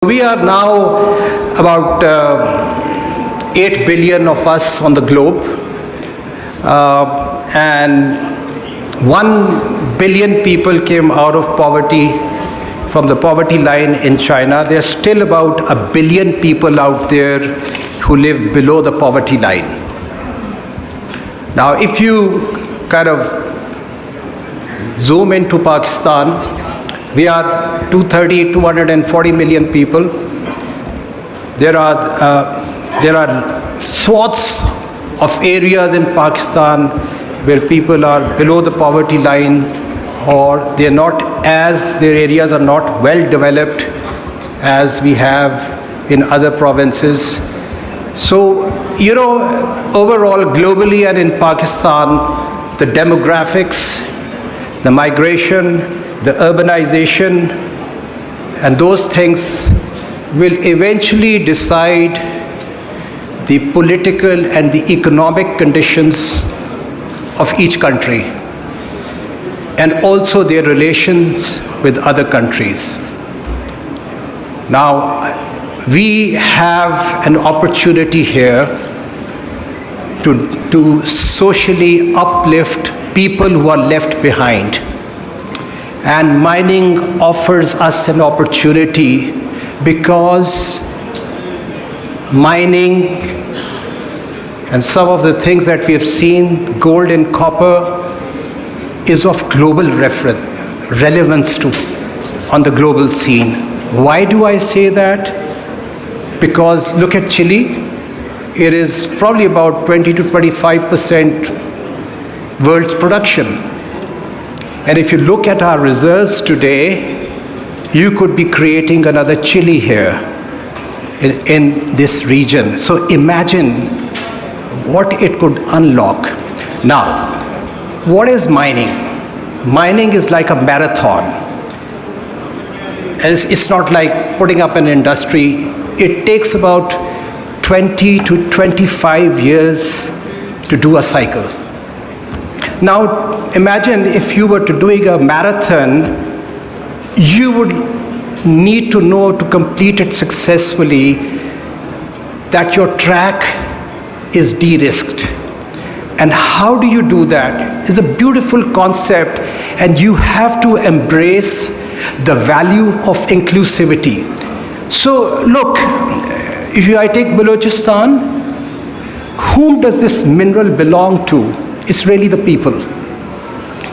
We are now about 8 billion of us on the globe, and 1 billion people came out of poverty, from the poverty line in China. There are still about 1 billion people out there who live below the poverty line. Now, if you kind of zoom into Pakistan, we are 240 million people. There are swaths of areas in Pakistan where people are below the poverty line, or their areas are not well developed as we have in other provinces. So, overall, globally and in Pakistan, the demographics, the migration, the urbanization, and those things will eventually decide the political and the economic conditions of each country, and also their relations with other countries. Now, we have an opportunity here to socially uplift people who are left behind. And mining offers us an opportunity, because mining and some of the things that we have seen, gold and copper, is of global relevance on the global scene. Why do I say that? Because look at Chile. It is probably about 20 to 25% world's production. And if you look at our reserves today, you could be creating another Chile here in this region. So imagine what it could unlock. Now, what is mining? Mining is like a marathon. It's not like putting up an industry. It takes about 20 to 25 years to do a cycle. Now, imagine if you were doing a marathon, you would need to know, to complete it successfully, that your track is de-risked. And how do you do that? It's a beautiful concept, and you have to embrace the value of inclusivity. So look, if I take Balochistan, whom does this mineral belong to? It's really the people.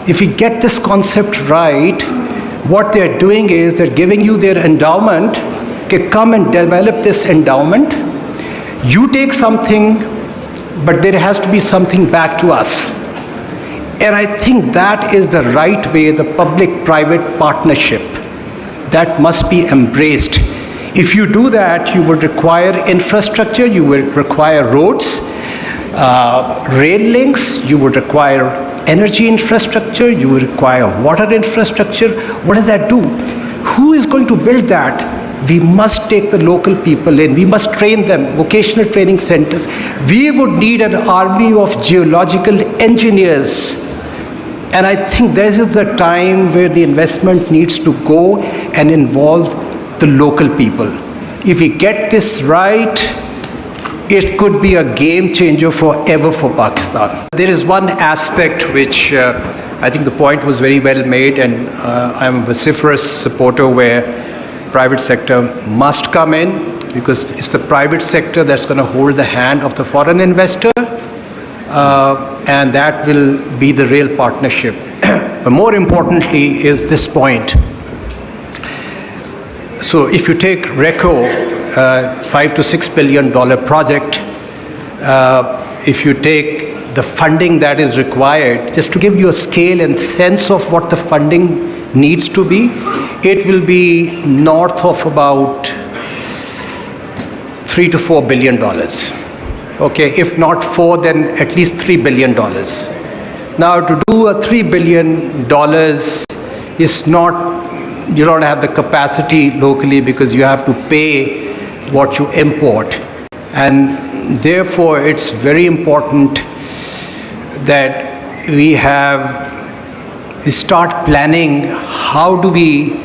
If we get this concept right, what they're doing is they're giving you their endowment. Okay, come and develop this endowment. You take something, but there has to be something back to us. And I think that is the right way, the public-private partnership that must be embraced. If you do that, you would require infrastructure, you would require roads, rail links, you would require energy infrastructure, you would require water infrastructure. What does that do? Who is going to build that? We must take the local people in. We must train them, vocational training centers. We would need an army of geological engineers. And I think this is the time where the investment needs to go and involve the local people. If we get this right, it could be a game changer forever for Pakistan. There is one aspect which I think the point was very well made, and I'm a vociferous supporter where private sector must come in, because it's the private sector that's going to hold the hand of the foreign investor, and that will be the real partnership. But more importantly is this point. So if you take RECO, $5 to $6 billion project, if you take the funding that is required, just to give you a scale and sense of what the funding needs to be, it will be north of about $3 to $4 billion. Okay, if not 4, then at least $3 billion. Now, to do a $3 billion is not, you don't have the capacity locally, because you have to pay what you import. And therefore, it's very important that we start planning how do we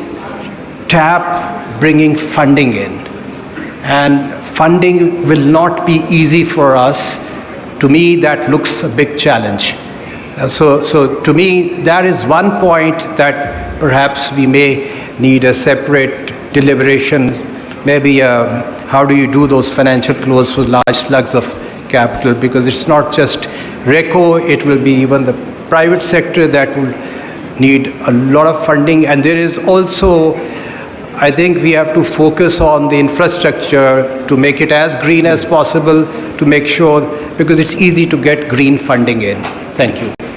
tap bringing funding in. And funding will not be easy for us. To me, that looks a big challenge. So to me, that is one point that perhaps we may need a separate deliberation. Maybe how do you do those financial close for large slugs of capital? Because it's not just RECO, it will be even the private sector that will need a lot of funding. And there is also, I think we have to focus on the infrastructure to make it as green as possible, to make sure, because it's easy to get green funding in. Thank you.